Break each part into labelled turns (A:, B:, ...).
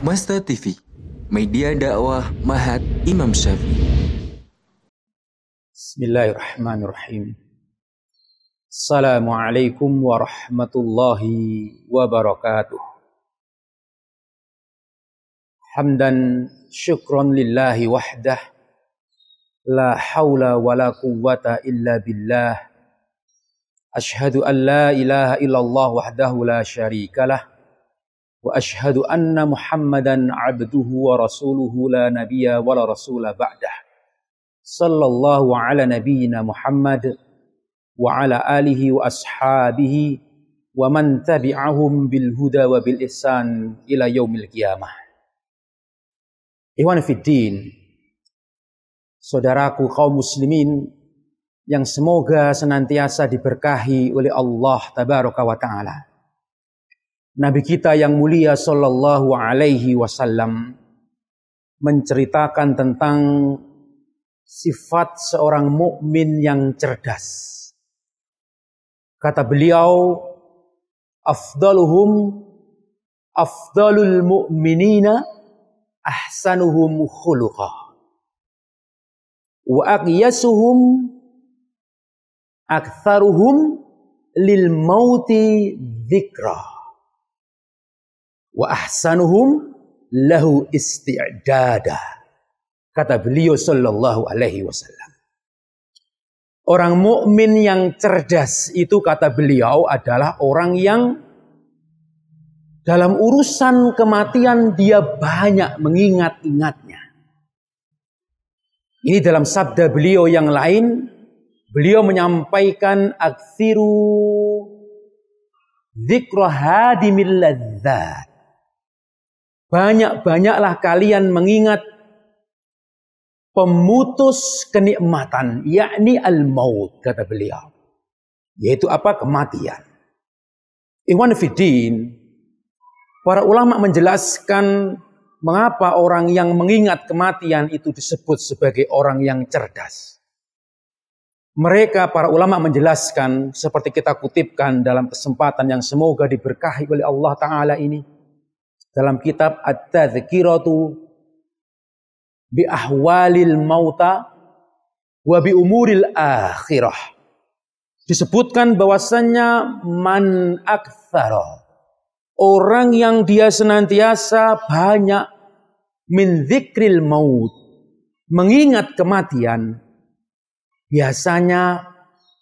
A: Masta TV, media dakwah Mahat Imam Syafi'i.
B: Bismillahirrahmanirrahim. Assalamualaikum warahmatullahi wabarakatuh. Hamdan syukran lillahi wahdah. La hawla wa la quwwata illa billah. Ashhadu an la ilaha illallah wahdahu la syarikalah. Wa ashhadu anna Muhammadan abduhu wa rasuluhu la nabiyya wa la rasula ba'dah. Sallallahu ala nabiyyina Muhammad wa ala alihi wa ashabihi wa man tabi'ahum bil huda wa bil ihsan ila yaumil qiyamah. Ikhwan fiddin, saudaraku kaum muslimin yang semoga senantiasa diberkahi oleh Allah tabaraka wa ta'ala. Nabi kita yang mulia sallallahu alaihi wasallam menceritakan tentang sifat seorang mukmin yang cerdas. Kata beliau, afdalul mu'minina ahsanuhum khuluqa wa aqyasuhum aktsaruhum lil mauti dzikra wa ahsanuhum lahu isti'dada. Kata beliau sallallahu alaihi wasallam, orang mukmin yang cerdas itu, kata beliau, adalah orang yang dalam urusan kematian dia banyak mengingat-ingatnya. Ini dalam sabda beliau yang lain, beliau menyampaikan aktsiru dzikra hadimil ladzat. Banyak-banyaklah kalian mengingat pemutus kenikmatan, yakni al-maut, kata beliau. Yaitu apa? Kematian. Ikhwan fiddin, para ulama menjelaskan mengapa orang yang mengingat kematian itu disebut sebagai orang yang cerdas. Mereka, para ulama menjelaskan, seperti kita kutipkan dalam kesempatan yang semoga diberkahi oleh Allah Ta'ala ini, dalam kitab At-Tadhkiratu bi ahwalil mauta wa bi umuril akhirah, disebutkan bahwasannya man aktsara, orang yang dia senantiasa banyak min dzikril maut, mengingat kematian, biasanya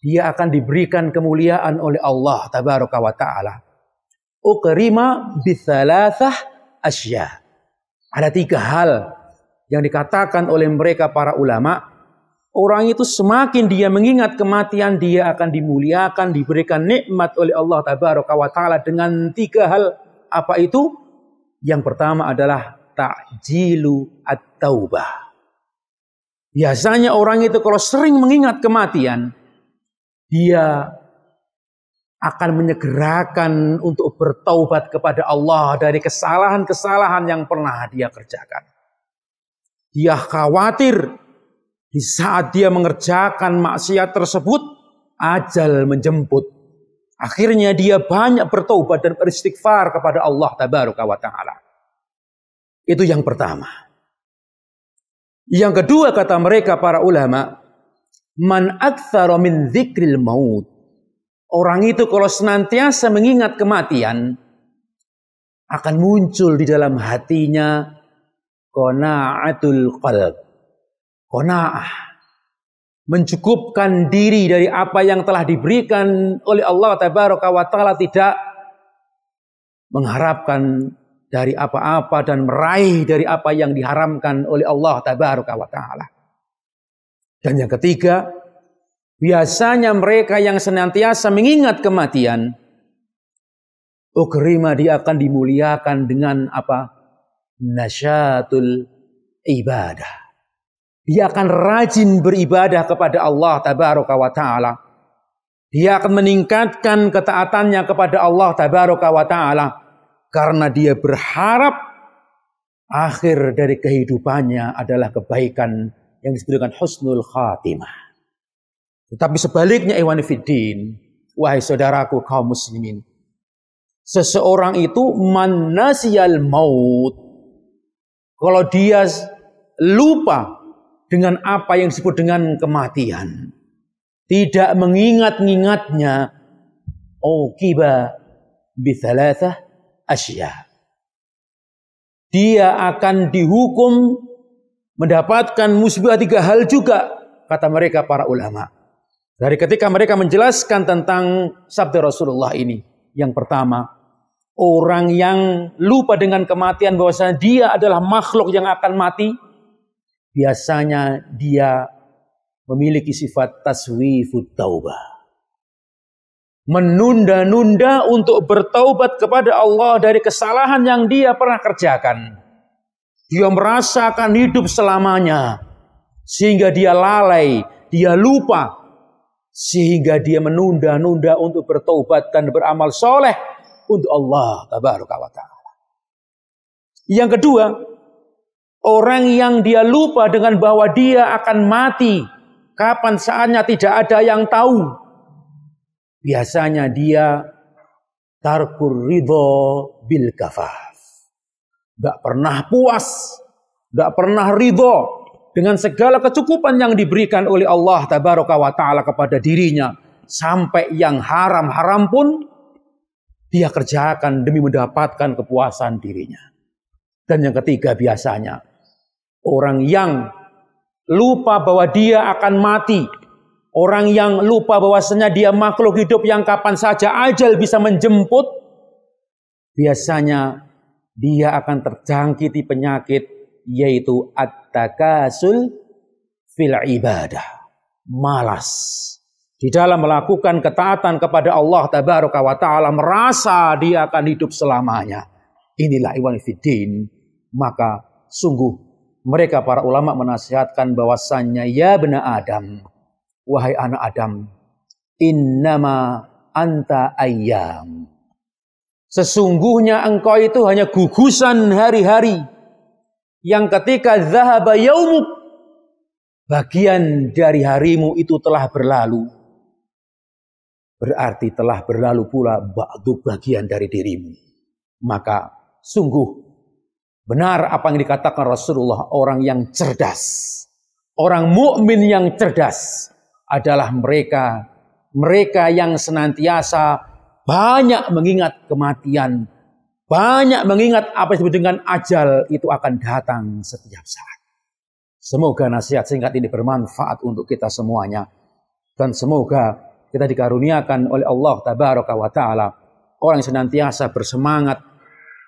B: dia akan diberikan kemuliaan oleh Allah tabaraka wa ta'ala. Ukrima bitsalatsah asya. Ada 3 hal yang dikatakan oleh mereka para ulama. Orang itu semakin dia mengingat kematian, dia akan dimuliakan, diberikan nikmat oleh Allah tabaraka wa ta'ala dengan 3 hal. Apa itu? Yang pertama adalah ta'jilu at-taubah. Biasanya orang itu kalau sering mengingat kematian, dia akan menyegerakan untuk bertaubat kepada Allah dari kesalahan-kesalahan yang pernah dia kerjakan. Dia khawatir di saat dia mengerjakan maksiat tersebut, ajal menjemput. Akhirnya dia banyak bertaubat dan beristighfar kepada Allah tabaraka wa ta'ala. Itu yang pertama. Yang kedua, kata mereka para ulama, man aktsara min dzikril maut. Orang itu kalau senantiasa mengingat kematian, akan muncul di dalam hatinya qanaatul qalb. Qanaah, mencukupkan diri dari apa yang telah diberikan oleh Allah tabaraka wa ta'ala, tidak mengharapkan dari apa-apa dan meraih dari apa yang diharamkan oleh Allah tabaraka wa ta'ala. Dan yang ketiga, biasanya mereka yang senantiasa mengingat kematian, ukrima, dia akan dimuliakan dengan apa? Nasyatul ibadah. Dia akan rajin beribadah kepada Allah tabaraka wa ta'ala. Dia akan meningkatkan ketaatannya kepada Allah tabaraka wa ta'ala, karena dia berharap akhir dari kehidupannya adalah kebaikan yang disebut dengan husnul khatimah. Tetapi sebaliknya, ikhwan fiddin, wahai saudaraku kaum muslimin, seseorang itu man nasiyal maut, Kalau dia lupa dengan apa yang disebut dengan kematian, tidak mengingat-ingatnya, uqiba bithalathah asya. Dia akan dihukum mendapatkan musibah 3 hal juga, kata mereka para ulama. Dari ketika mereka menjelaskan tentang sabda Rasulullah ini. Yang pertama, orang yang lupa dengan kematian bahwasanya dia adalah makhluk yang akan mati, biasanya dia memiliki sifat taswifut taubah. Menunda-nunda untuk bertaubat kepada Allah dari kesalahan yang dia pernah kerjakan. Dia merasa akan hidup selamanya, sehingga dia lalai, dia lupa, sehingga dia menunda-nunda untuk bertaubat dan beramal soleh untuk Allah tabaraka wa ta'ala. Yang kedua, orang yang dia lupa dengan bahwa dia akan mati, kapan saatnya tidak ada yang tahu. Biasanya dia tarkur ridho bil kafaf. Gak pernah puas, gak pernah ridho dengan segala kecukupan yang diberikan oleh Allah tabaraka wa ta'ala kepada dirinya. Sampai yang haram-haram pun dia kerjakan demi mendapatkan kepuasan dirinya. Dan yang ketiga biasanya, orang yang lupa bahwa dia akan mati. Orang yang lupa bahwasanya dia makhluk hidup yang kapan saja ajal bisa menjemput. Biasanya dia akan terjangkiti penyakit, yaitu at-takasul fil ibadah. Malas di dalam melakukan ketaatan kepada Allah tabaraka wa ta'ala, merasa dia akan hidup selamanya. Inilah ikhwan fiddin. Maka sungguh mereka para ulama menasihatkan bahwasannya, ya bena Adam, wahai anak Adam, innama anta ayyam. Sesungguhnya engkau itu hanya gugusan hari-hari yang ketika zahaba yaumuk, bagian dari harimu itu telah berlalu. Berarti telah berlalu pula ba'du bagian dari dirimu. Maka sungguh benar apa yang dikatakan Rasulullah, orang yang cerdas, orang mukmin yang cerdas adalah mereka yang senantiasa banyak mengingat kematian, banyak mengingat apa yang disebut dengan ajal itu akan datang setiap saat. Semoga nasihat singkat ini bermanfaat untuk kita semuanya, dan semoga kita dikaruniakan oleh Allah tabaraka wa ta'ala orang yang senantiasa bersemangat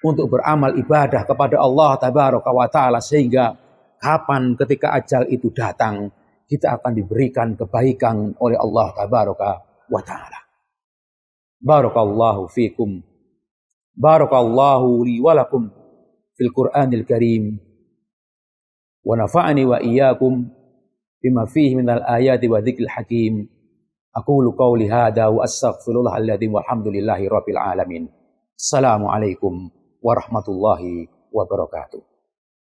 B: untuk beramal ibadah kepada Allah tabaraka wa ta'ala, sehingga kapan ketika ajal itu datang kita akan diberikan kebaikan oleh Allah tabaraka wa ta'ala. Barakallahu fikum. Barakallahu li wa lakum fil Qur'anil Karim. Wa nafa'ani wa iyyakum bima fihi minal ayati wa dzikril hakim. Aqulu qawli hadza wa astaghfirullah alladzi walhamdulillahi rabbil alamin. Assalamualaikum warahmatullahi wabarakatuh.